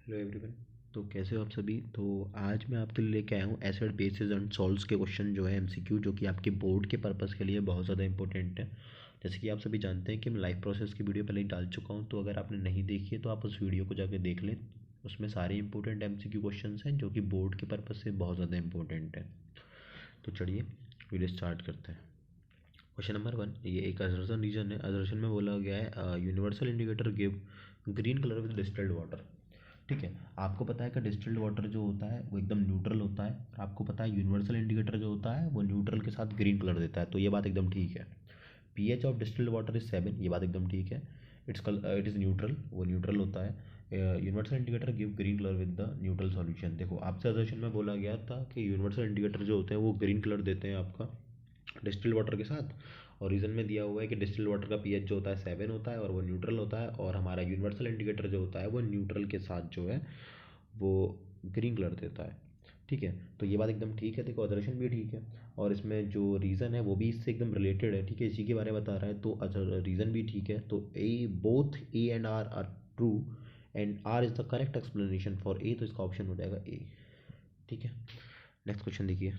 Hello everyone. तो कैसे हो आप सभी। तो आज मैं आपके लिए लेके आया हूँ एसिड बेसिस एंड सॉल्ट्स के क्वेश्चन जो है एमसीक्यू, जो कि आपके बोर्ड के पर्पस के लिए बहुत ज़्यादा इंपॉर्टेंट है। जैसे कि आप सभी जानते हैं कि मैं लाइव प्रोसेस की वीडियो पहले ही डाल चुका हूँ, तो अगर आपने नहीं देखी है तो आप उस वीडियो को जाकर देख लें। उसमें सारे इंपॉर्टेंट एमसीक्यू क्वेश्चन हैं जो कि बोर्ड के पर्पस से बहुत ज़्यादा इंपॉर्टेंट है। तो चलिए वीडियो स्टार्ट करते हैं। क्वेश्चन नंबर 1, ये एक असर्शन रीजन है। असर्शन में बोला गया है universal indicator give green colour with distilled water. ठीक है, आपको पता है कि डिस्टिल्ड वाटर जो होता है वो एकदम न्यूट्रल होता है, और आपको पता है यूनिवर्सल इंडिकेटर जो होता है वो न्यूट्रल के साथ ग्रीन कलर देता है, तो ये बात एकदम ठीक है। PH of distilled water is 7, ये बात एकदम ठीक है। इट इज़ न्यूट्रल, वो न्यूट्रल होता है। Universal indicator give green colour with the neutral solution. देखो आपसे सजेशन में बोला गया था कि यूनिवर्सल इंडिकेटर जो होते हैं वो ग्रीन कलर देते हैं आपका डिस्टिल वाटर के साथ, और रीज़न में दिया हुआ है कि डिस्टिल वाटर का पीएच जो होता है 7 होता है और वो न्यूट्रल होता है, और हमारा यूनिवर्सल इंडिकेटर जो होता है वो न्यूट्रल के साथ जो है वो ग्रीन कलर देता है। ठीक है, तो ये बात एकदम ठीक है। देखो अदर्शन भी ठीक है, और इसमें जो रीज़न है वो भी इससे एकदम रिलेटेड है। ठीक है, इसी के बारे में बता रहा है, तो रीज़न भी ठीक है। तो A both A and R true and R is the correct explanation for A, तो इसका ऑप्शन हो जाएगा ए। ठीक है, नेक्स्ट क्वेश्चन देखिए।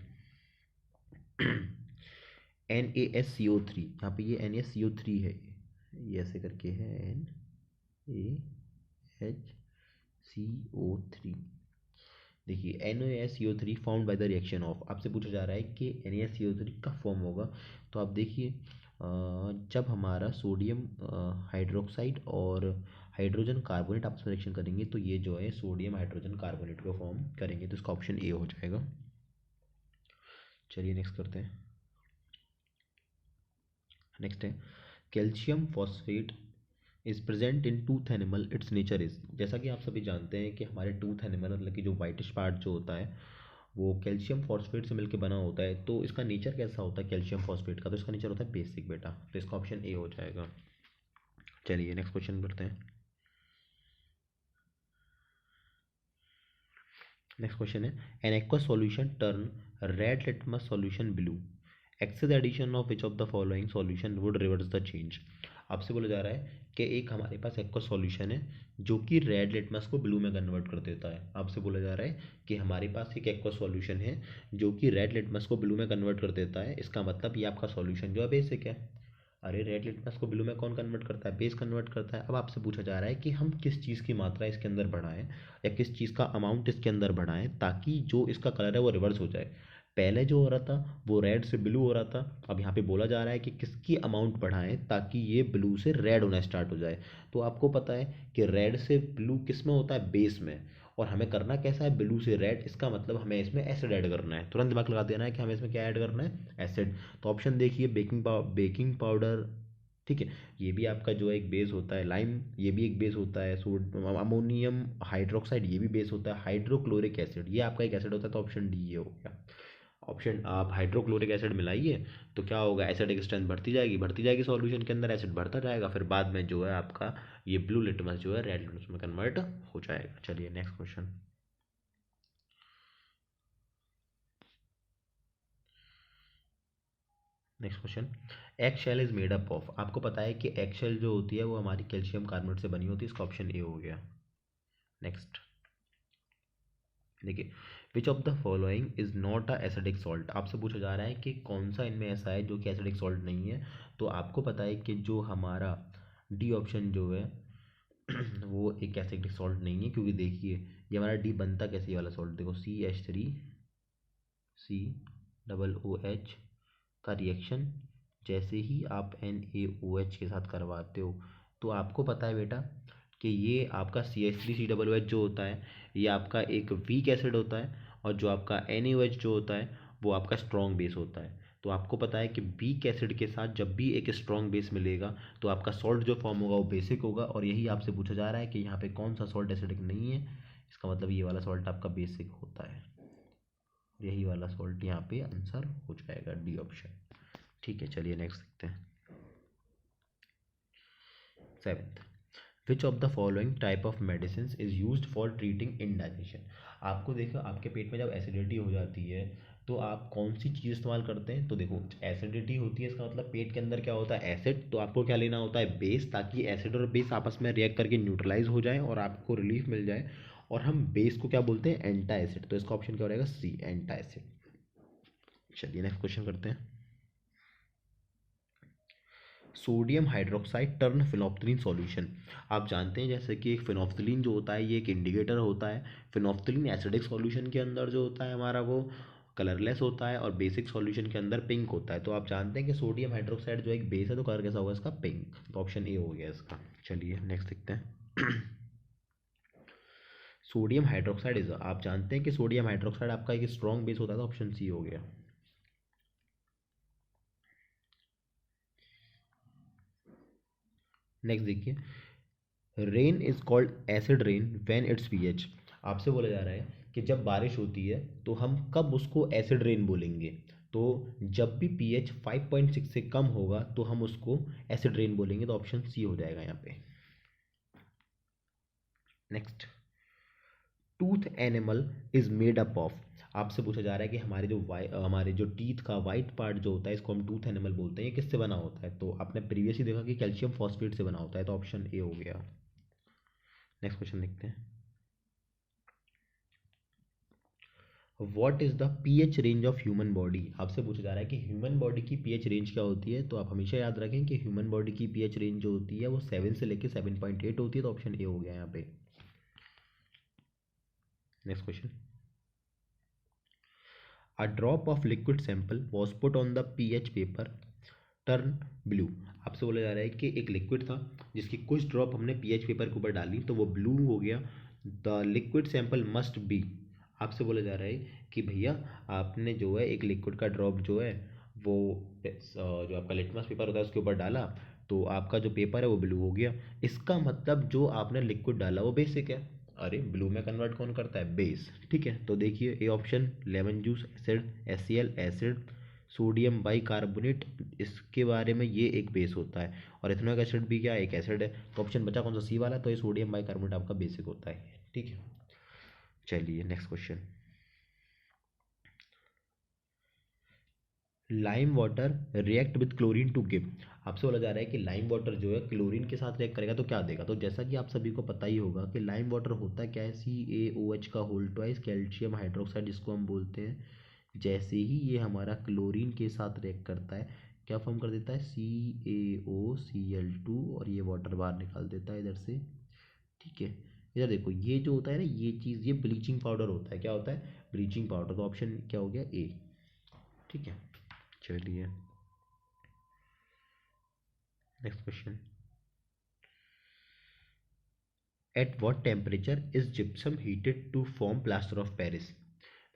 NaSCO3, यहाँ पे ये NaCO3 है, ये ऐसे करके है NaHCO3। देखिए NaSCO3 found by the reaction of, आपसे पूछा जा रहा है कि NaSCO3 कब फॉर्म होगा। तो आप देखिए जब हमारा सोडियम हाइड्रोक्साइड और हाइड्रोजन कार्बोनेट आपस में रिएक्शन करेंगे, तो ये जो है सोडियम हाइड्रोजन कार्बोनेट को फॉर्म करेंगे, तो इसका ऑप्शन ए हो जाएगा। चलिए नेक्स्ट करते हैं। नेक्स्ट है calcium phosphate is present in tooth animal, it's nature is. जैसा कि आप सभी जानते हैं कि हमारे टूथ एनिमल मतलब कि जो वाइटिश पार्ट जो होता है वो कैल्शियम फॉस्फेट से मिलकर बना होता है, तो इसका नेचर कैसा होता है कैल्शियम फॉस्फेट का, तो इसका नेचर होता है बेसिक बेटा, तो इसका ऑप्शन ए हो जाएगा। चलिए नेक्स्ट क्वेश्चन करते हैं। नेक्स्ट क्वेश्चन है an aqua solution turn red litmus solution blue, excess addition of which of the following solution would reverse the change. आपसे बोला जा रहा है कि एक हमारे पास एक्वा सॉल्यूशन है जो कि रेड लिटमस को ब्लू में कन्वर्ट कर देता है। आपसे बोला जा रहा है कि हमारे पास एक एक्वा सॉल्यूशन है जो कि रेड लिटमस को ब्लू में कन्वर्ट कर देता है, इसका मतलब ये आपका सॉल्यूशन जो है बेसिक है। अरे रेड लिटमस को ब्लू में कौन कन्वर्ट करता है, बेस कन्वर्ट करता है। अब आपसे पूछा जा रहा है कि हम किस चीज़ की मात्रा इसके अंदर बढ़ाएं या किस चीज़ का अमाउंट इसके अंदर बढ़ाएं ताकि जो इसका कलर है वो रिवर्स हो जाए। पहले जो हो रहा था वो रेड से ब्लू हो रहा था, अब यहाँ पे बोला जा रहा है कि किसकी अमाउंट बढ़ाएं ताकि ये ब्लू से रेड होना स्टार्ट हो जाए। तो आपको पता है कि रेड से ब्लू किस में होता है, बेस में, और हमें करना कैसा है ब्लू से रेड, इसका मतलब हमें इसमें एसिड ऐड करना है। तुरंत दिमाग लगा देना है कि हमें इसमें क्या ऐड करना है, एसिड। तो ऑप्शन देखिए बेकिंग पाउडर। ठीक है, ये भी आपका जो है एक बेस होता है, लाइम ये भी एक बेस होता है, अमोनियम हाइड्रोक्साइड ये भी बेस होता है, हाइड्रोक्लोरिक एसिड ये आपका एक एसिड होता है, तो ऑप्शन डी ये हो गया। ऑप्शन आप हाइड्रोक्लोरिक एसिड मिलाइए तो क्या होगा, एसिडिक स्ट्रेंथ बढ़ती जाएगी सॉल्यूशन के अंदर, एसिड बढ़ता जाएगा, फिर बाद में जो है आपका ये ब्लू लिटमस जो है रेड लिटमस में कन्वर्ट हो जाएगा। चलिए next question. Next question, egg shell is made up of. आपको पता है कि एग शेल जो होती है वो हमारी कैल्शियम कार्बोनेट से बनी होती है, इसका ऑप्शन ए हो गया। नेक्स्ट देखिए, विच of the following is not a acidic salt. आपसे पूछा जा रहा है कि कौन सा इनमें ऐसा है जो कि एसिडिक सॉल्ट नहीं है। तो आपको पता है कि जो हमारा डी ऑप्शन जो है वो एक एसिडिक सॉल्ट नहीं है, क्योंकि देखिए ये हमारा डी बनता कैसे, ये वाला सॉल्ट देखो CH3COOH का रिएक्शन जैसे ही आप NaOH के साथ करवाते हो, तो आपको पता है बेटा कि ये आपका CH3COOH जो होता है ये आपका एक वीक एसिड होता है, और जो आपका NaOH जो होता है वो आपका स्ट्रॉन्ग बेस होता है। तो आपको पता है कि वीक एसिड के साथ जब भी एक स्ट्रॉन्ग बेस मिलेगा तो आपका सॉल्ट जो फॉर्म होगा वो बेसिक होगा, और यही आपसे पूछा जा रहा है कि यहाँ पे कौन सा सॉल्ट एसिडिक नहीं है, इसका मतलब ये वाला सॉल्ट आपका बेसिक होता है। यही वाला सॉल्ट यहाँ पे आंसर हो जाएगा, डी ऑप्शन। ठीक है, चलिए नेक्स्ट देखते हैं। Seventh, which of the following type of medicine is use for treating indigestion. आपको देखो आपके पेट में जब एसिडिटी हो जाती है तो आप कौन सी चीज़ इस्तेमाल करते हैं, तो देखो एसिडिटी होती है इसका मतलब पेट के अंदर क्या होता है, एसिड, तो आपको क्या लेना होता है, बेस, ताकि एसिड और बेस आपस में रिएक्ट करके न्यूट्रलाइज हो जाए और आपको रिलीफ मिल जाए। और हम बेस को क्या बोलते हैं, एंटा एसिड। तो इसका ऑप्शन क्या हो जाएगा, सी, एंटा एसिड। चलिए नेक्स्ट क्वेश्चन करते हैं। Sodium hydroxide turn phenolphthalein solution. आप जानते हैं जैसे कि एक फिनोप्थलीन जो होता है ये एक इंडिकेटर होता है। फिनोप्थलीन एसिडिक सॉल्यूशन के अंदर जो होता है हमारा वो कलरलेस होता है और बेसिक सॉल्यूशन के अंदर पिंक होता है। तो आप जानते हैं कि सोडियम हाइड्रोक्साइड जो एक बेस है तो कलर कैसा होगा इसका, पिंक। तो ऑप्शन ए हो गया इसका। चलिए नेक्स्ट देखते हैं। सोडियम हाइड्रोक्साइड इज, आप जानते हैं कि सोडियम हाइड्रोक्साइड आपका एक स्ट्रॉन्ग बेस होता है, तो ऑप्शन सी हो गया। नेक्स्ट देखिए, rain is called acid rain when it's pH. आपसे बोला जा रहा है कि जब बारिश होती है तो हम कब उसको एसिड रेन बोलेंगे। तो जब भी पीएच 5.6 से कम होगा तो हम उसको एसिड रेन बोलेंगे। तो ऑप्शन सी हो जाएगा यहाँ पे। Next, tooth animal is made up of. आपसे पूछा जा रहा है कि हमारे जो टीथ का वाइट पार्ट जो होता है इसको हम टूथ एनिमल बोलते हैं, ये किससे बना होता है। तो आपने प्रीवियस ही देखा कि कैल्शियम फॉस्फेट से बना होता है। तो ऑप्शन ए हो गया। नेक्स्ट क्वेश्चन देखते हैं। What is the pH range of human body. आपसे पूछा जा रहा है कि ह्यूमन बॉडी की पीएच रेंज क्या होती है। तो आप हमेशा याद रखें कि ह्यूमन बॉडी की पीएच रेंज जो होती है वो 7 से लेकर 7.8 होती है। तो ऑप्शन ए हो गया यहाँ पे। Next question, a drop of liquid sample was put on the pH paper turn blue. आपसे बोला जा रहा है कि एक लिक्विड था जिसकी कुछ ड्रॉप हमने पीएच पेपर के ऊपर डाली तो वो ब्लू हो गया। The liquid sample must be. आपसे बोला जा रहा है कि भैया आपने जो है एक लिक्विड का ड्रॉप जो है वो जो आपका लिटमस पेपर होता है उसके ऊपर डाला तो आपका जो पेपर है वो ब्लू हो गया। इसका मतलब जो आपने लिक्विड डाला वो बेसिक है। अरे ब्लू में कन्वर्ट कौन करता है, बेस। ठीक है, तो देखिए A option, lemon juice acid, ACL acid, sodium by carbonate, इसके बारे में ये एक बेस होता है। और इथेनॉइक एसिड भी क्या है, एक एसिड है। तो ऑप्शन बचा कौन सा, सी वाला। तो ये सोडियम बाई कार्बोनेट आपका बेसिक होता है। ठीक है, चलिए next question. Lime water react with chlorine to give. आपसे बोला जा रहा है कि लाइम वाटर जो है क्लोरीन के साथ रिएक्ट करेगा तो क्या देगा। तो जैसा कि आप सभी को पता ही होगा कि लाइम वाटर होता क्या है, CaOH का होल ट्वाइस कैल्शियम हाइड्रोक्साइड जिसको हम बोलते हैं। जैसे ही ये हमारा क्लोरीन के साथ रिएक्ट करता है क्या फॉर्म कर देता है, CaOCl2, और ये वाटर बाहर निकाल देता है इधर से। ठीक है, इधर देखो ये जो होता है ना ये चीज़, ये ब्लीचिंग पाउडर होता है। क्या होता है, ब्लीचिंग पाउडर। तो ऑप्शन क्या हो गया, ए। ठीक है, चलिए next question. At what temperature is gypsum heated to form plaster of Paris.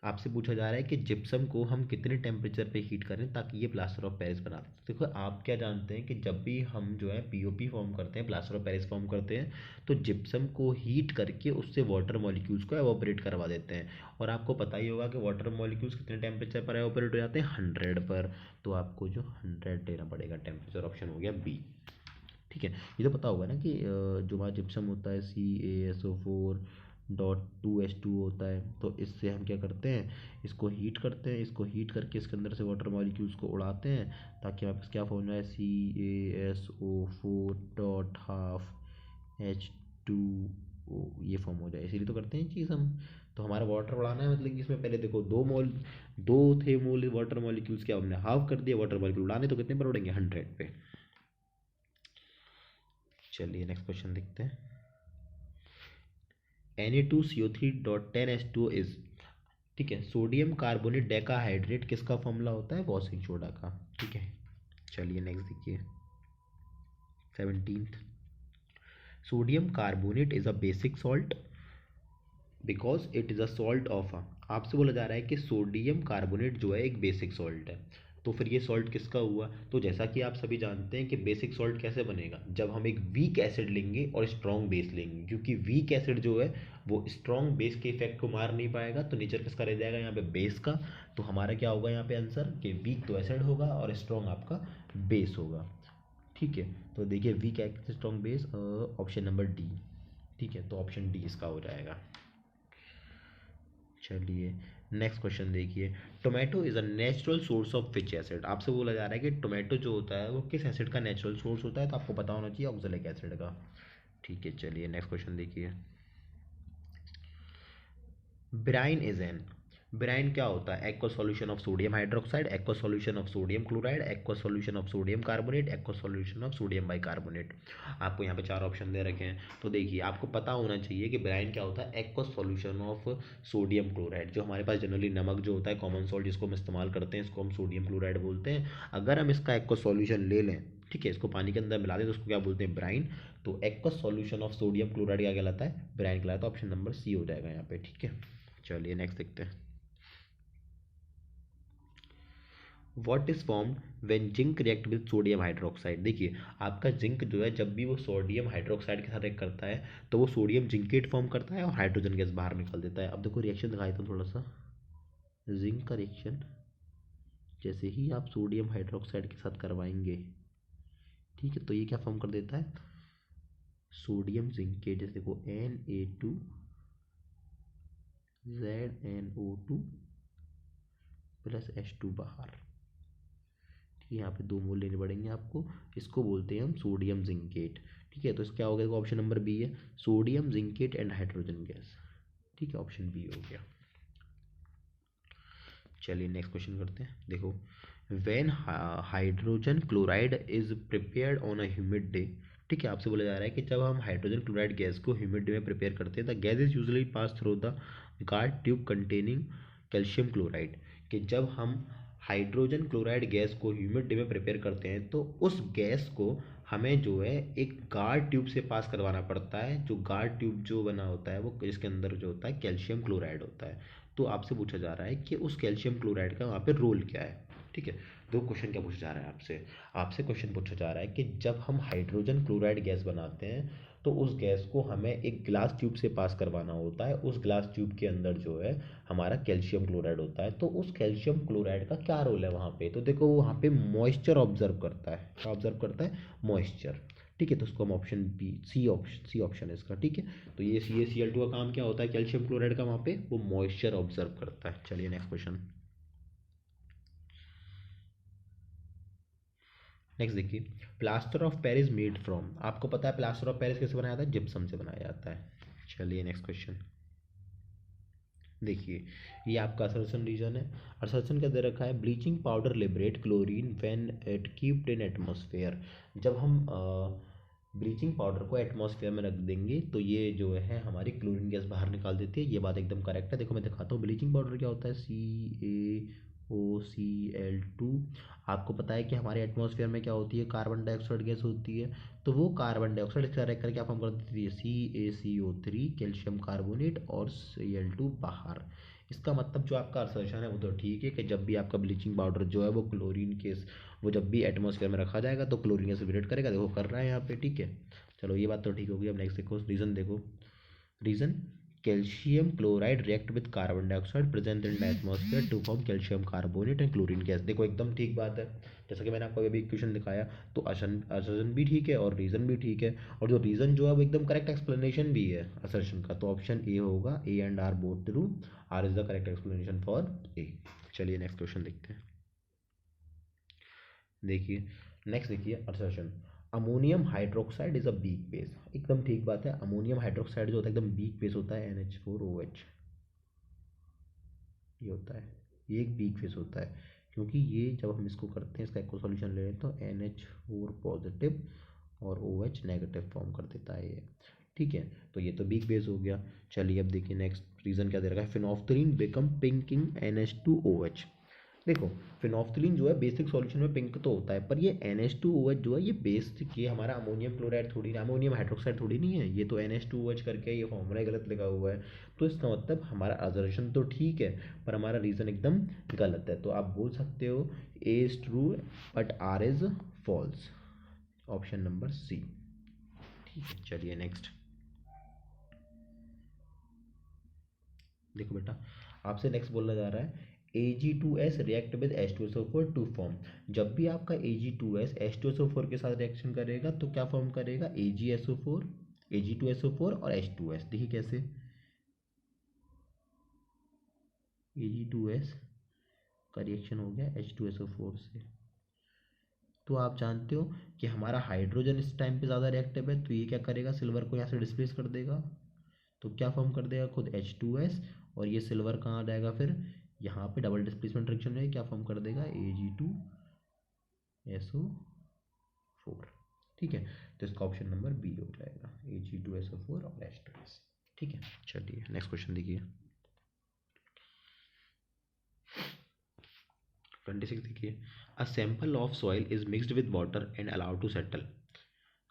आपसे पूछा जा रहा है कि जिप्सम को हम कितने टेम्परेचर पे हीट करें ताकि ये प्लास्टर ऑफ पेरिस बना दें। देखो आप क्या जानते हैं कि जब भी हम जो है पीओपी फॉर्म करते हैं, प्लास्टर ऑफ पेरिस फॉर्म करते हैं, तो जिप्सम को हीट करके उससे वाटर मॉलिक्यूल्स को एवोपरेट करवा देते हैं। और आपको पता ही होगा कि वाटर मॉलिक्यूल्स कितने टेम्परेचर पर एवोपरेट हो जाते हैं, 100 पर। तो आपको जो 100 लेना पड़ेगा टेम्परेचर। ऑप्शन हो गया बी। ठीक है, ये तो पता होगा ना कि जो हमारा जिप्सम होता है CaSO4.2H2 होता है। तो इससे हम क्या करते हैं, इसको हीट करते हैं, इसको हीट करके इसके अंदर से वाटर मॉलिक्यूल्स को उड़ाते हैं ताकि हमारे पास क्या फॉर्म हो जाए, CaSO4.12H2O, ये फॉर्म हो जाए। इसीलिए तो करते हैं चीज़ हम। तो हमारा वाटर उड़ाना है मतलब कि इसमें पहले देखो दो थे मोल वाटर मॉलिक्यूल्स, क्या हमने हाफ कर दिया। वाटर मॉलिक्यूल उड़ाने तो कितने पर उड़ेंगे, 100 पे। चलिए नेक्स्ट क्वेश्चन देखते हैं। Na2CO3.10H2O इज, ठीक है, सोडियम कार्बोनेट डेकाहाइड्रेट किसका फॉर्मूला होता है, वॉशिंग सोडा का। ठीक है, चलिए नेक्स्ट देखिए। 17th, sodium carbonate is a basic salt because it is a salt of a. आपसे बोला जा रहा है कि सोडियम कार्बोनेट जो है एक बेसिक सॉल्ट है। तो फिर ये सॉल्ट किसका हुआ। तो जैसा कि आप सभी जानते हैं कि बेसिक सॉल्ट कैसे बनेगा, जब हम एक वीक एसिड लेंगे और स्ट्रॉन्ग बेस लेंगे, क्योंकि वीक एसिड जो है वो स्ट्रॉन्ग बेस के इफेक्ट को मार नहीं पाएगा। तो नेचर किसका रह जाएगा यहाँ पे, बेस का। तो हमारा क्या होगा यहाँ पे आंसर, कि वीक तो एसिड होगा और स्ट्रॉन्ग आपका बेस होगा। ठीक है, तो देखिए weak act strong base, option number d. ठीक है, तो ऑप्शन डी इसका हो जाएगा। चलिए नेक्स्ट क्वेश्चन देखिए। Tomato is a natural source of which acid. आपसे बोला जा रहा है कि टोमेटो जो होता है वो किस एसिड का नेचुरल सोर्स होता है। तो आपको पता होना चाहिए ऑक्जेलिक एसिड का। ठीक है, चलिए नेक्स्ट क्वेश्चन देखिए। ब्राइन इज एन, ब्राइन क्या होता है? Aqua solution of sodium hydroxide, aqua solution of sodium chloride, aqua solution of sodium carbonate, aqua solution of sodium bicarbonate. आपको यहाँ पे चार ऑप्शन दे रखे हैं, तो देखिए आपको पता होना चाहिए कि ब्राइन क्या होता है? Aqua solution of sodium chloride. जो हमारे पास जनरली नमक जो होता है कॉमन सॉल्ट जिसको हम इस्तेमाल करते हैं, इसको हम सोडियम क्लोराइड बोलते हैं। अगर हम इसका एक्वा सॉल्यूशन ले लें, ठीक है, इसको पानी के अंदर मिला दें तो उसको क्या बोलते हैं? ब्राइन। तो aqueous solution of sodium chloride क्या कहलाता है? ब्राइन कहलाता है। ऑप्शन नंबर सी हो जाएगा यहाँ पे, ठीक है। चलिए नेक्स्ट देखते हैं। What is formed when zinc react with sodium hydroxide? देखिए आपका जिंक जो है जब भी वो सोडियम हाइड्रोक्साइड के साथ रिएक्ट करता है तो वो सोडियम जिंकेट फॉर्म करता है और हाइड्रोजन गैस बाहर निकल देता है। अब देखो रिएक्शन दिखाई था थोड़ा सा, जिंक का रिएक्शन जैसे ही आप सोडियम हाइड्रोक्साइड के साथ करवाएंगे, ठीक है, तो ये क्या फॉर्म कर देता है? Sodium zincate. जैसे देखो Na2 ZnO2 प्लस H2 बाहर, ठीक है, यहाँ पे दो मोल लेने पड़ेंगे आपको। इसको बोलते हैं हम सोडियम जिंकेट, ठीक है। तो इसका क्या हो गया? देखो ऑप्शन नंबर बी है, sodium zincate and hydrogen gas, ठीक है, ऑप्शन बी हो गया। चलिए नेक्स्ट क्वेश्चन करते हैं। देखो when hydrogen chloride is prepared on a humid day, ठीक है, आपसे बोला जा रहा है कि जब हम हाइड्रोजन क्लोराइड गैस को ह्यूमिड डे में प्रिपेयर करते हैं, the gas is usually pass through the guard tube containing calcium chloride. कि जब हम हाइड्रोजन क्लोराइड गैस को ह्यूमिड डे में प्रिपेयर करते हैं तो उस गैस को हमें जो है एक गार्ड ट्यूब से पास करवाना पड़ता है। जो गार्ड ट्यूब जो बना होता है वो इसके अंदर जो होता है कैल्शियम क्लोराइड होता है। तो आपसे पूछा जा रहा है कि उस कैल्शियम क्लोराइड का वहाँ पे रोल क्या है, ठीक है। दो क्वेश्चन क्या पूछा जा रहा है आपसे? आपसे क्वेश्चन पूछा जा रहा है कि जब हम हाइड्रोजन क्लोराइड गैस बनाते हैं तो उस गैस को हमें एक ग्लास ट्यूब से पास करवाना होता है। उस ग्लास ट्यूब के अंदर जो है हमारा कैल्शियम क्लोराइड होता है। तो उस कैल्शियम क्लोराइड का क्या रोल है वहाँ पे? तो देखो वहाँ पे मॉइस्चर ऑब्जर्व करता है। क्या ऑब्जर्व करता है? मॉइस्चर, ठीक है। तो उसको हम ऑप्शन बी, सी ऑप्शन है इसका, ठीक है। तो ये CaCl2 का काम क्या होता है कैल्शियम क्लोराइड का? वहाँ पे वो मॉइस्चर ऑब्जर्व करता है। चलिए नेक्स्ट क्वेश्चन। नेक्स्ट देखिए, plaster of Paris made from. आपको पता है प्लास्टर ऑफ पेरिस कैसे बनाया जाता है? जिप्सम से बनाया जाता है। चलिए नेक्स्ट क्वेश्चन देखिए, ये आपका असर्शन रीजन है। असर्शन क्या दे रखा है? Bleaching powder liberate chlorine when it keeped in atmosphere. जब हम ब्लीचिंग पाउडर को एटमॉस्फेयर में रख देंगे तो ये जो है हमारी क्लोरीन गैस बाहर निकाल देती है। ये बात एकदम करेक्ट है। देखो मैं दिखाता हूँ ब्लीचिंग पाउडर क्या होता है। CaOCl2। आपको पता है कि हमारे एटमॉस्फेयर में क्या होती है? कार्बन डाइऑक्साइड गैस होती है। तो वो कार्बन डाइऑक्साइड इसका रख कर क्या फॉर्म कर देती है? CaCO3 कैल्शियम कार्बोनेट और Cl2 बाहर। इसका मतलब जो आपका असर्शन है वो तो ठीक है कि जब भी आपका ब्लीचिंग पाउडर जो है वो क्लोरीन के, वो जब भी एटमॉस्फेयर में रखा जाएगा तो क्लोरीन गैस लिबरेट करेगा। देखो कर रहा है यहाँ पे, ठीक है। चलो ये बात तो ठीक होगी। अब नेक्स्ट देखो रीज़न। देखो reason, calcium chloride react with carbon dioxide present in the atmosphere to form calcium carbonate and chlorine gas. देखो एकदम ठीक बात है। जैसा कि मैंने आपको अभी इक्वेशन दिखाया, तो असर्शन भी ठीक है और रीज़न भी ठीक है। और जो रीज़न जो है वो एकदम करेक्ट एक्सप्लेनेशन भी है असर्शन का। तो ऑप्शन ए होगा, a and r both true. R is the correct explanation for a. चलिए नेक्स्ट क्वेश्चन देखते हैं। देखिए नेक्स्ट देखिए assertion, ammonium hydroxide is a weak base. एकदम ठीक बात है। अमोनियम हाइड्रोक्साइड जो होता है एकदम वीक बेस होता है, NH4OH ये होता है। ये एक वीक बेस होता है क्योंकि ये जब हम इसको करते हैं, इसका इक्वल सॉल्यूशन ले लें तो NH4 पॉजिटिव और OH नेगेटिव फॉर्म कर देता है ये, ठीक है। तो ये तो वीक बेस हो गया। चलिए अब देखिए नेक्स्ट रीज़न क्या दे रखा है, फिनोफ्थलीन बिकम पिंकिंग NH2OH। देखो फिनोफ्थलीन जो है बेसिक सॉल्यूशन में पिंक तो होता है, पर ये NH2OH जो है ये बेसिक, ये हमारा अमोनियम क्लोराइड थोड़ी ना, अमोनियम हाइड्रोक्साइड थोड़ी नहीं है। ये तो NH2OH करके ये फॉर्मूला गलत लिखा हुआ है। तो इसका मतलब हमारा असर्शन तो ठीक है पर हमारा रीज़न एकदम गलत है। तो आप बोल सकते हो a is true but r is false. Option number c, ठीक है। चलिए नेक्स्ट देखो बेटा, आपसे नेक्स्ट बोलना जा रहा है Ag2S react with H2SO4 to form. जब भी आपका Ag2S H2SO4 के साथ रिएक्शन करेगा तो क्या फॉर्म करेगा? AgSO4, Ag2SO4 और H2S। देखिए कैसे, Ag2S का रिएक्शन हो गया H2SO4 से। तो आप जानते हो कि हमारा हाइड्रोजन इस टाइम पे ज़्यादा रिएक्टिव है, तो ये क्या करेगा? सिल्वर को यहाँ से डिस्प्लेस कर देगा। तो क्या फॉर्म कर देगा खुद H2S, और ये सिल्वर कहाँ आ जाएगा फिर, यहाँ पे डबल डिस्प्लेसमेंट रिएक्शन में क्या फॉर्म कर देगा Ag2SO4। ठीक है, तो इसका ऑप्शन नंबर बी हो जाएगा, Ag2SO4 और H2S। ठीक है, चलिए नेक्स्ट क्वेश्चन देखिए। 26 देखिए, a sample of soil is mixed with water and allowed to settle.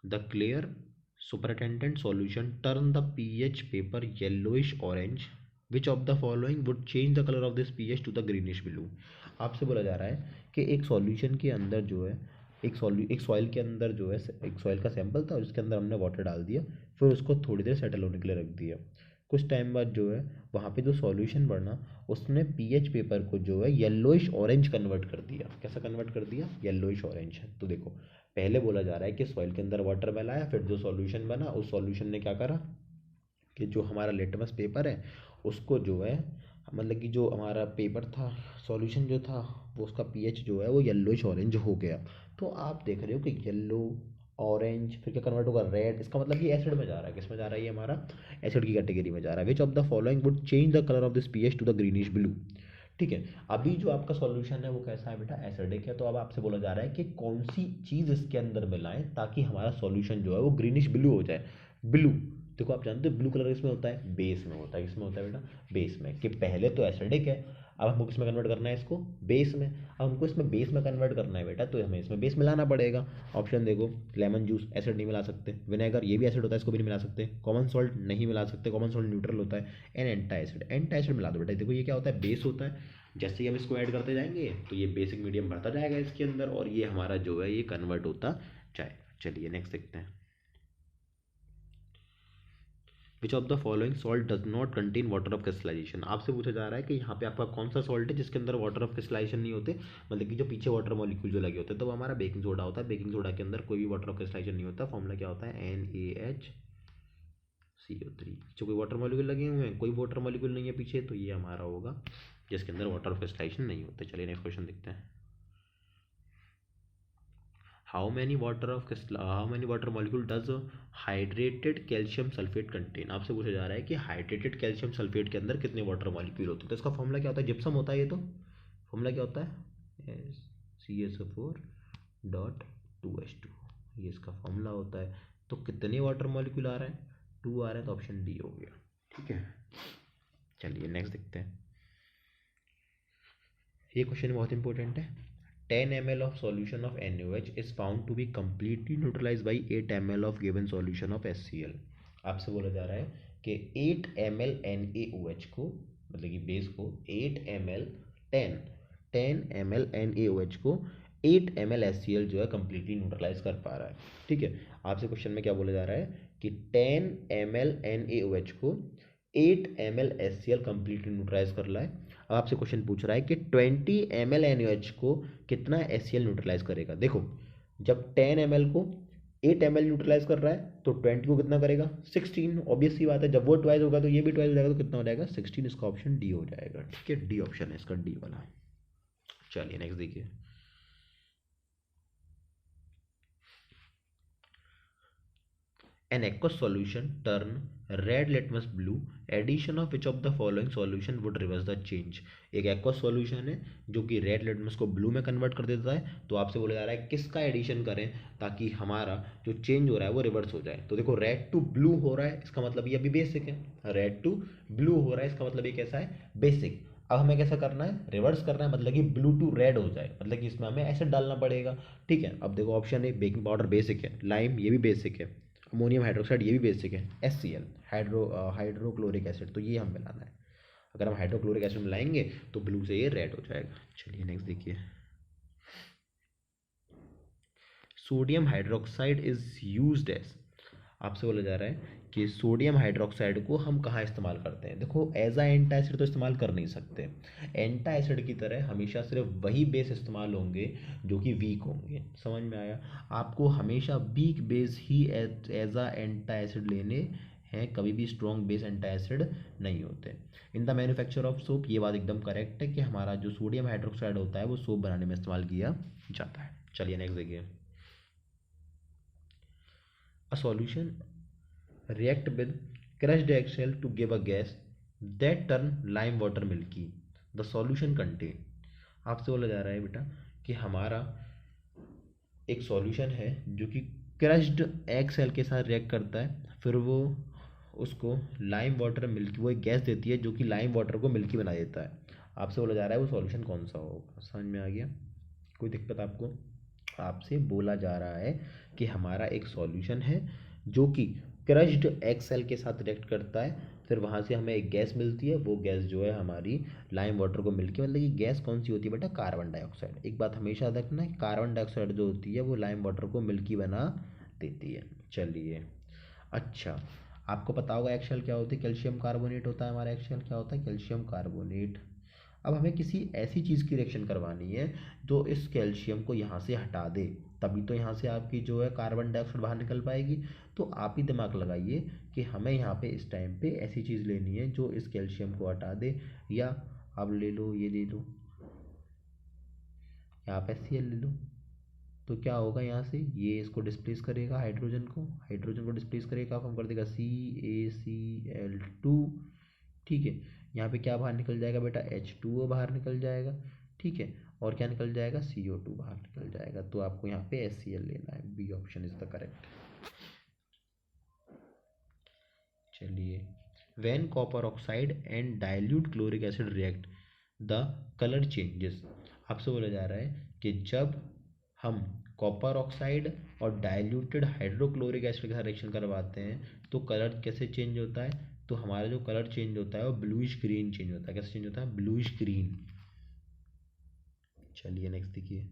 The clear superintendent solution turn the pH paper yellowish orange. Which of the following would change the color of this pH to the greenish blue? आपसे बोला जा रहा है कि एक solution के अंदर जो है, एक सॉइल के अंदर जो है, एक सॉइल का सैंपल था, उसके अंदर हमने वाटर डाल दिया, फिर उसको थोड़ी देर सेटल होने के लिए रख दिया। कुछ टाइम बाद जो है वहाँ पे जो सॉल्यूशन बना, उसने पीएच पेपर को जो है येलोइश ऑरेंज कन्वर्ट कर दिया। कैसा कन्वर्ट कर दिया? Yellowish orange. तो देखो, पहले बोला जा रहा है कि सॉइल के अंदर वाटर मिलाया, फिर जो सॉल्यूशन बना, उस सॉल्यूशन ने क्या करा कि जो हमारा लिटमस पेपर है उसको जो है, मतलब कि जो हमारा पेपर था, सॉल्यूशन जो था, वो उसका पीएच जो है वो येलोइश ऑरेंज हो गया। तो आप देख रहे हो कि येलो, ऑरेंज, फिर क्या कन्वर्ट होगा? रेड। इसका मतलब ये एसिड में जा रहा है। किस में जा रहा है? ये हमारा एसिड की कैटेगरी में जा रहा है। Which of the following would change the colour of this pH to the greenish blue? ठीक है, अभी जो आपका सॉल्यूशन है वो कैसा है बेटा? एसिडिक है। तो अब आपसे बोला जा रहा है कि कौन सी चीज़ इसके अंदर मिलाएं ताकि हमारा सॉल्यूशन जो है वो ग्रीनिश ब्लू हो जाए। ब्लू, देखो आप जानते हो ब्लू कलर किसमें होता है? बेस में होता है। किसमें होता है बेटा? बेस में। कि पहले तो एसिडिक है, अब हमको किसमें कन्वर्ट करना है इसको? बेस में। अब हमको इसमें बेस में कन्वर्ट करना है बेटा, तो हमें इसमें बेस मिलाना पड़ेगा। ऑप्शन देखो, लेमन जूस एसिड नहीं मिला सकते, विनेगर ये भी एसिड होता है, इसको भी नहीं मिला सकते, कॉमन सॉल्ट नहीं मिला सकते, कॉमन सॉल्ट न्यूट्रल होता है, एंड एंटा एसिड। एंटा एसिड मिला दो बेटा। देखो ये क्या होता है? बेस होता है। जैसे ही हम इसको ऐड करते जाएंगे तो ये बेसिक मीडियम बढ़ता जाएगा इसके अंदर, और ये हमारा जो है ये कन्वर्ट होता जाएगा। चलिए नेक्स्ट देखते हैं। Which of the following salt does not contain water of crystallisation? आपसे पूछा जा रहा है कि यहाँ पे आपका कौन सा सॉल्ट है जिसके अंदर वाटर ऑफ क्रिस्टलाइजेशन नहीं होते, मतलब कि जो पीछे वाटर मॉलिक्यूल जो लगे होते हैं। तो हमारा बेकिंग सोडा होता है। बेकिंग सोडा के अंदर कोई भी वाटर ऑफ क्रिस्टलाइजेशन नहीं होता। फॉर्मूला क्या होता है? NaHCO3। जो कोई वाटर मॉलिक्यूल लगे हुए हैं, कोई वाटर मॉलिक्यूल नहीं है पीछे, तो ये हमारा होगा जिसके अंदर वाटर ऑफ क्रिस्टलाइजेशन नहीं होते। चलिए नेक्स्ट क्वेश्चन देखते हैं। How many water molecule does hydrated calcium sulphate contain? आपसे पूछा जा रहा है कि हाइड्रेटेड कैल्शियम सल्फेट के अंदर कितने वाटर मॉलिक्यूल होते हैं। तो इसका फॉर्मूला क्या होता है? जिप्सम होता है ये। तो फॉर्मूला क्या होता है? CaSO4.2H2, ये इसका फॉर्मूला होता है। तो कितने वाटर मॉलिक्यूल आ रहे हैं? 2 आ रहे हैं, तो ऑप्शन डी हो गया। ठीक है, चलिए नेक्स्ट देखते हैं। ये क्वेश्चन बहुत इंपॉर्टेंट है। 10 ml of solution of NaOH is found to be completely neutralized by 8 ml of given solution of HCl। आपसे बोला जा रहा है कि 8 ml NaOH को, मतलब कि बेस को 8 ml 10 ml NaOH को 8 ml HCl जो है कंप्लीटली न्यूट्रलाइज कर पा रहा है। ठीक है, आपसे क्वेश्चन में क्या बोला जा रहा है कि 10 ml NaOH को 8 ml HCl कंप्लीटली न्यूट्रलाइज कर रहा है। अब आपसे क्वेश्चन पूछ रहा है कि 20 ml NaOH को कितना HCl न्यूट्रलाइज करेगा। देखो, जब 10 ml को 8 ml न्यूट्रलाइज कर रहा है तो 20 को कितना करेगा? 16। ऑब्वियस सी बात है, जब वो ट्वाइस होगा तो ये भी ट्वाइस हो जाएगा, तो कितना हो जाएगा? 16। इसका ऑप्शन डी हो जाएगा। ठीक है, डी ऑप्शन है इसका, डी वाला। चलिए नेक्स्ट देखिए। An aqueous solution turn red litmus blue. Addition of which of the following solution would reverse the change? एक aqueous solution है जो कि रेड लिटमस को ब्लू में कन्वर्ट कर देता है। तो आपसे बोला जा रहा है किसका एडिशन करें ताकि हमारा जो चेंज हो रहा है वो रिवर्स हो जाए। तो देखो, रेड टू ब्लू हो रहा है, इसका मतलब ये अभी बेसिक है। रेड टू ब्लू हो रहा है, इसका मतलब ये कैसा है? बेसिक। अब हमें कैसा करना है? रिवर्स करना है, मतलब कि ब्लू टू रेड हो जाए, मतलब कि इसमें हमें एसिड डालना पड़ेगा। ठीक है, अब देखो option A, baking powder basic है, लाइम ये भी बेसिक है, अमोनियम हाइड्रोक्साइड ये भी बेसिक है, HCl हाइड्रोक्लोरिक एसिड, तो ये हम मिलाना है। अगर हम हाइड्रोक्लोरिक एसिड मिलाएंगे तो ब्लू से ये रेड हो जाएगा। चलिए नेक्स्ट देखिए। Sodium hydroxide is used as. आपसे बोला जा रहा है कि सोडियम हाइड्रोक्साइड को हम कहाँ इस्तेमाल करते हैं। देखो, एज आ एंटा एसिड तो इस्तेमाल कर नहीं सकते। एंटा एसिड की तरह हमेशा सिर्फ वही बेस इस्तेमाल होंगे जो कि वीक होंगे। समझ में आया? आपको हमेशा वीक बेस ही एज आ एंटा एसिड लेने हैं, कभी भी स्ट्रॉन्ग बेस एंटा एसिड नहीं होते। In the manufacture of soap, ये बात एकदम करेक्ट है कि हमारा जो सोडियम हाइड्रोक्साइड होता है वो सोप बनाने में इस्तेमाल किया जाता है। चलिए नेक्स्ट देखिए। A solution react with crushed eggshell to give a gas that turn lime water milky. The solution contain. आपसे बोला जा रहा है बेटा कि हमारा एक सॉल्यूशन है जो कि क्रश्ड एग सेल के साथ रिएक्ट करता है, फिर वो उसको लाइम वाटर मिल्की, वो एक गैस देती है जो कि लाइम वाटर को मिल्की बना देता है। आपसे बोला जा रहा है वो सॉल्यूशन कौन सा होगा। समझ में आ गया? कोई दिक्कत आपको? आपसे बोला जा रहा है कि हमारा एक सॉल्यूशन है जो कि क्रश्ड एग सेल के साथ रिएक्ट करता है, फिर वहाँ से हमें एक गैस मिलती है, वो गैस जो है हमारी लाइम वाटर को मिलके, मतलब कि गैस कौन सी होती है बेटा? Carbon dioxide. एक बात हमेशा याद रखना है, कार्बन डाइऑक्साइड जो होती है वो लाइम वाटर को मिल्की बना देती है। चलिए, अच्छा, आपको पता होगा एक्सेल क्या होती है? कैल्शियम कार्बोनेट होता है हमारा। एक्सेल क्या होता है? Calcium carbonate. अब हमें किसी ऐसी चीज़ की रिएक्शन करवानी है जो इस कैल्शियम को यहाँ से हटा दे, तभी तो यहाँ से आपकी जो है कार्बन डाइऑक्साइड बाहर निकल पाएगी। तो आप ही दिमाग लगाइए कि हमें यहाँ पे इस टाइम पे ऐसी चीज़ लेनी है जो इस कैल्शियम को हटा दे, या आप ले लो, ये ले लो, यहाँ पे HCl ले लो। तो क्या होगा, यहाँ से ये इसको डिस्प्लेस करेगा, हाइड्रोजन को डिस्प्लेस करेगा, फॉर्म कर देगा CaCl2। ठीक है, यहाँ पे क्या बाहर निकल जाएगा बेटा? H2O बाहर निकल जाएगा। ठीक है, और क्या निकल जाएगा? CO2 बाहर निकल जाएगा। तो आपको यहाँ पे HCl लेना है। B option is the correct. चलिए, when copper oxide and dilute chloric acid react the colour changes. आपसे बोला जा रहा है कि जब हम कॉपर ऑक्साइड और डाइल्यूटेड हाइड्रोक्लोरिक एसिड के साथ रिएक्शन करवाते हैं तो कलर कैसे चेंज होता है? तो हमारा जो कलर चेंज होता है वो ब्लूइश ग्रीन चेंज होता है। कैसे चेंज होता है? Bluish green. चलिए नेक्स्ट देखिए,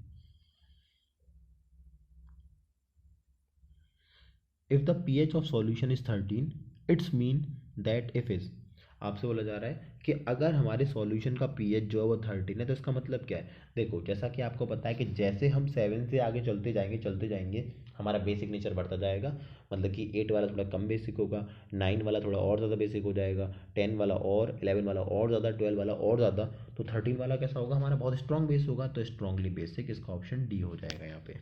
if the pH of solution is 13 it's mean that if is. आपसे बोला जा रहा है कि अगर हमारे सॉल्यूशन का pH जो है वो 13 है तो इसका मतलब क्या है? देखो, जैसा कि आपको पता है कि जैसे हम 7 से आगे चलते जाएंगे हमारा बेसिक नेचर बढ़ता जाएगा। मतलब कि 8 वाला थोड़ा कम बेसिक होगा, 9 वाला थोड़ा और ज़्यादा बेसिक हो जाएगा, 10 वाला और, 11 वाला और ज़्यादा, 12 वाला और ज़्यादा, तो 13 वाला कैसा होगा? हमारा बहुत स्ट्रॉन्ग बेस होगा। तो स्ट्रॉन्गली बेसिक, इसका ऑप्शन डी हो जाएगा यहाँ पे।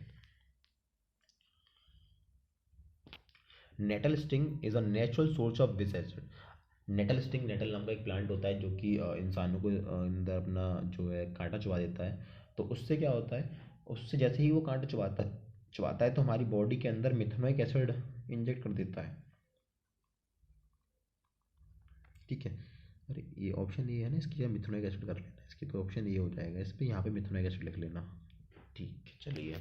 Nettle sting is a natural source of this acid. Nettle sting, nettle नाम का एक प्लांट होता है जो कि इंसानों को अंदर अपना जो है कांटा चुभा देता है। तो उससे क्या होता है? उससे जैसे ही वो कांटा चुभाता है तो हमारी बॉडी के अंदर मिथेनोइक एसिड इंजेक्ट कर देता है। ठीक है, अरे ये ऑप्शन ये है ना, इसकी मिथेनोइक एसिड कर लेना इसकी, तो ऑप्शन ये हो जाएगा इस पर, यहाँ पे मिथेनोइक एसिड लिख लेना। ठीक है, चलिए,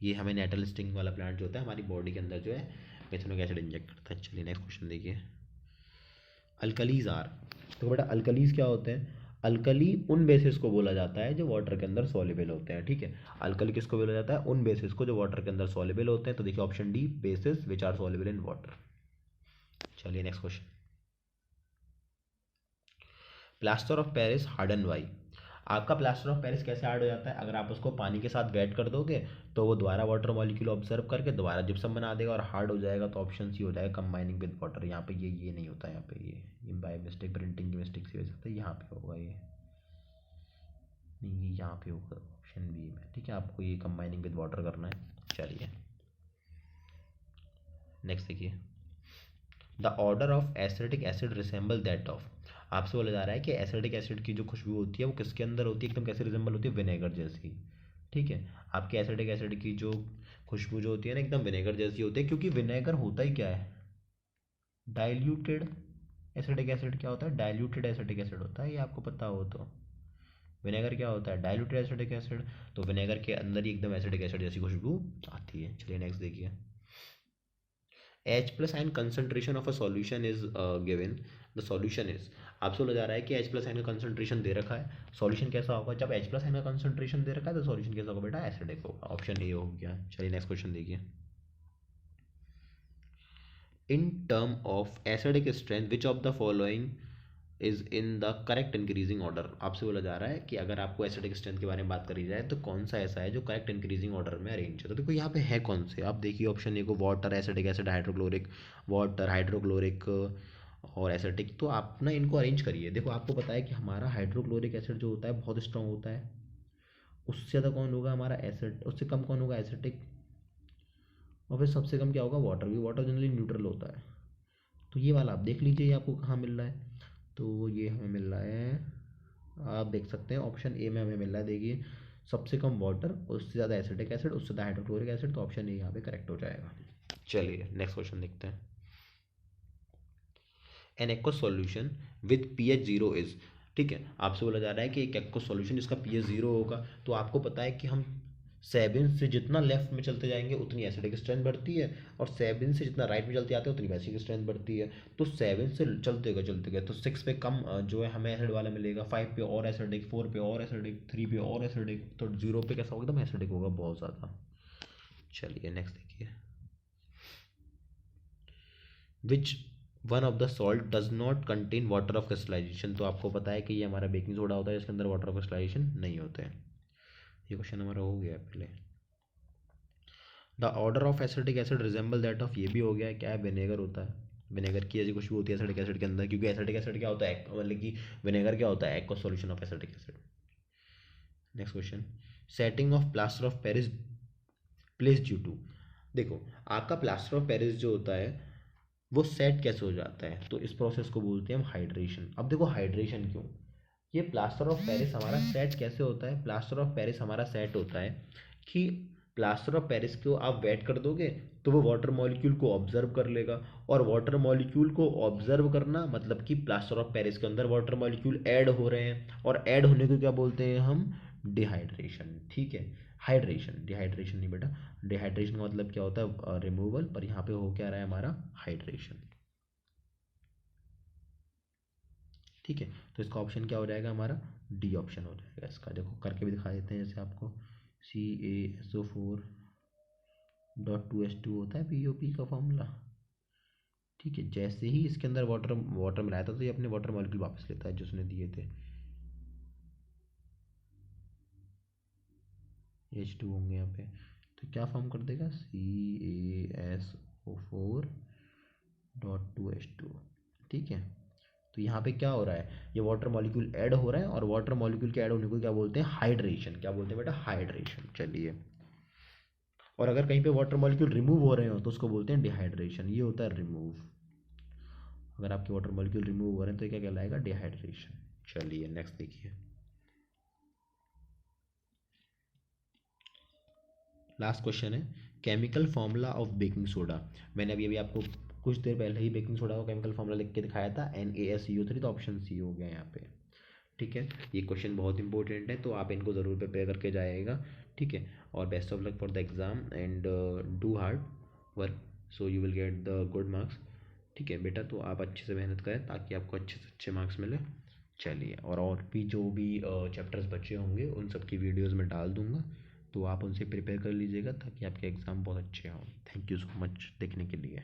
ये हमें नेटल स्टिंग वाला प्लांट जो होता है हमारी बॉडी के अंदर जो है मिथेनोइक एसिड इंजेक्ट करता है। चलिए नेक्स्ट क्वेश्चन देखिए, अल्कलीज आर। तो बेटा अल्कलीज क्या होते हैं? अल्कली उन बेसिस को बोला जाता है जो वाटर के अंदर सॉल्युबल होते हैं। ठीक है, अल्कली किसको बोला जाता है? उन बेसिस को जो वाटर के अंदर सॉल्युबल होते हैं। तो देखिए option D, bases which are soluble in water. चलिए next question, plaster of Paris harden by. आपका प्लास्टर ऑफ पेरिस कैसे हार्ड हो जाता है? अगर आप उसको पानी के साथ वेट कर दोगे तो वो दोबारा वाटर मॉलिक्यूल ऑब्जर्व करके दोबारा जिप्सम बना देगा और हार्ड हो जाएगा। तो ऑप्शन सी हो जाएगा, कंबाइनिंग विद वाटर। यहाँ पे ये नहीं होता है, यहाँ पे ये बाय मिस्टेक, प्रिंटिंग की मिस्टेक से हो सकता है। यहाँ पे होगा ये, नहीं ये यहाँ पे होगा ऑप्शन बी में। ठीक है, आपको ये कंबाइनिंग विद वाटर करना है। चलिए नेक्स्ट देखिए, the order of acidic acid resemble that of. आपसे बोला जा रहा है कि एसिडिक एसिड की जो खुशबू होती है वो किसके अंदर होती है? एकदम कैसे रिजेंबल होती है? विनेगर जैसी। ठीक है, आपके एसिडिक एसिड की जो खुशबू जो होती है ना एकदम विनेगर जैसी होती है, क्योंकि विनेगर होता ही क्या है? Diluted acidic acid. क्या होता है? डाइल्यूटेड एसिडिक एसिड होता है, ये आपको पता हो तो। विनेगर क्या होता है? Diluted acidic acid. तो विनेगर के अंदर ही एकदम एसिडिक एसिड जैसी खुशबू आती है। चलिए नेक्स्ट देखिए, H plus ion concentration of a solution is given, the solution is. आपसे बोला जा रहा है कि H प्लस आयन का कंसंट्रेशन दे रखा है, सॉल्यूशन कैसा होगा? जब H प्लस आयन का कंसंट्रेशन दे रखा है तो सॉल्यूशन कैसा होगा बेटा? एसिडिक होगा। ऑप्शन ए हो गया। चलिए नेक्स्ट क्वेश्चन देखिए, in term of acidic strength which of the following is in the correct increasing order. आपसे बोला जा रहा है कि अगर आपको एसिडिक स्ट्रेंथ के बारे में बात करी जाए तो कौन सा ऐसा है जो करेक्ट इंक्रीजिंग ऑर्डर में अरेंज है? तो देखो यहाँ पे है कौन से, आप देखिए ऑप्शन ए को, water, acidic acid, hydrochloric, water, hydrochloric और एसिडिक। तो आप ना इनको अरेंज करिए। देखो आपको पता है कि हमारा हाइड्रोक्लोरिक एसिड जो होता है बहुत स्ट्रॉन्ग होता है, उससे ज़्यादा कौन होगा हमारा? एसिड। उससे कम कौन होगा? एसिडिक। और फिर सबसे कम क्या होगा? वाटर भी। वाटर जनरली न्यूट्रल होता है। तो ये वाला आप देख लीजिए ये आपको कहाँ मिल रहा है। तो ये हमें मिल रहा है, आप देख सकते हैं ऑप्शन ए में हमें मिल रहा है। देखिए सबसे कम वाटर, उससे ज़्यादा एसिटिक एसिड, उससे ज़्यादा हाइड्रोक्लोरिक एसिड, तो ऑप्शन ए यहाँ पे करेक्ट हो जाएगा। चलिए नेक्स्ट क्वेश्चन देखते हैं। An aqueous solution with pH 0 is, ठीक है, आपसे बोला जा रहा है कि एक एक्व सॉल्यूशन जिसका pH 0 होगा, तो आपको पता है कि हम 7 से जितना लेफ्ट में चलते जाएंगे उतनी एसिडिक स्ट्रेंथ बढ़ती है, और 7 से जितना राइट में चलते आते हैं उतनी बेसिक स्ट्रेंथ बढ़ती है। तो 7 से चलते गए तो 6 पे कम जो है हमें एसिड वाला मिलेगा, 5 पे और एसिडिक, 4 पे और एसिडिक, 3 पे और एसिडिक, तो 0 पे कैसा होगा, एकदम एसिडिक होगा बहुत ज़्यादा। चलिए नेक्स्ट देखिए। Which one of the salt does not contain water of crystallisation, तो आपको पता है कि ये हमारा बेकिंग सोडा होता है जिसके अंदर वाटर ऑफ क्रिस्टलाइजेशन नहीं होते हैं। ये क्वेश्चन हमारा हो गया पहले। The order of acidic acid resemble that of, ये भी हो गया है, क्या है, विनेगर होता है। विनेगर की ऐसी खुशबू होती है एसिडिक एसिड के अंदर, क्योंकि एसिडिक एसिड क्या होता है, मतलब कि विनेगर क्या होता है, aqua solution of acidic acid. Next question. Setting of plaster of Paris place due to, देखो आपका प्लास्टर ऑफ पेरिस जो होता है वो सेट कैसे हो जाता है, तो इस प्रोसेस को बोलते हैं हम हाइड्रेशन। अब देखो हाइड्रेशन क्यों, ये प्लास्टर ऑफ पेरिस हमारा सेट कैसे होता है, प्लास्टर ऑफ पेरिस हमारा सेट होता है कि प्लास्टर ऑफ पेरिस को आप वेट कर दोगे तो वो वाटर मॉलिक्यूल को ऑब्जर्व कर लेगा, और वाटर मॉलिक्यूल को ऑब्जर्व करना मतलब कि प्लास्टर ऑफ पेरिस के अंदर वाटर मॉलिक्यूल ऐड हो रहे हैं, और ऐड होने को क्या बोलते हैं हम, डिहाइड्रेशन, ठीक है। हाइड्रेशन, डिहाइड्रेशन नहीं बेटा, डिहाइड्रेशन का मतलब क्या होता है, रिमूवल, पर यहाँ पे हो क्या रहा है हमारा, हाइड्रेशन, ठीक है। तो इसका ऑप्शन क्या हो जाएगा हमारा, डी ऑप्शन हो जाएगा इसका। देखो करके भी दिखा देते हैं जैसे आपको, CaSO4.2H2 होता है POP का फॉर्मूला, ठीक है। जैसे ही इसके अंदर वाटर वाटर मिलाया था तो ये अपने वाटर मॉलिक्यूल वापस लेता है जो उसने दिए थे, H2 होंगे यहाँ पे, तो क्या फॉर्म कर देगा, CaSO4.2H2, ठीक है। तो यहाँ पे क्या हो रहा है, ये वाटर मॉलिक्यूल ऐड हो रहा है, और वाटर मॉलिक्यूल के ऐड होने को क्या बोलते हैं, हाइड्रेशन, क्या बोलते हैं बेटा, हाइड्रेशन। चलिए, और अगर कहीं पे वाटर मॉलिक्यूल रिमूव हो रहे हो तो उसको बोलते हैं डिहाइड्रेशन, ये होता है रिमूव। अगर आपके वाटर मॉलिक्यूल रिमूव हो रहे हैं तो क्या कहलाएगा, डिहाइड्रेशन। चलिए नेक्स्ट देखिए। लास्ट क्वेश्चन है, chemical formula of baking soda. मैंने अभी अभी आपको कुछ देर पहले ही बेकिंग सोडा का केमिकल फॉर्मूला लिख के दिखाया था, NaSCO3, तो ऑप्शन सी हो गया यहाँ पे, ठीक है। ये क्वेश्चन बहुत इंपॉर्टेंट है तो आप इनको ज़रूर प्रिपेयर करके जाइएगा, ठीक है। और best of luck for the exam and do hard work, so you will get the good marks, ठीक है बेटा। तो आप अच्छे से मेहनत करें ताकि आपको अच्छे से अच्छे मार्क्स मिले। चलिए, और भी जो भी चैप्टर्स बचे होंगे उन सब की वीडियोज़ मैं डाल दूँगा, तो आप उनसे प्रिपेयर कर लीजिएगा ताकि आपके एग्ज़ाम बहुत अच्छे हों। थैंक यू सो मच देखने के लिए।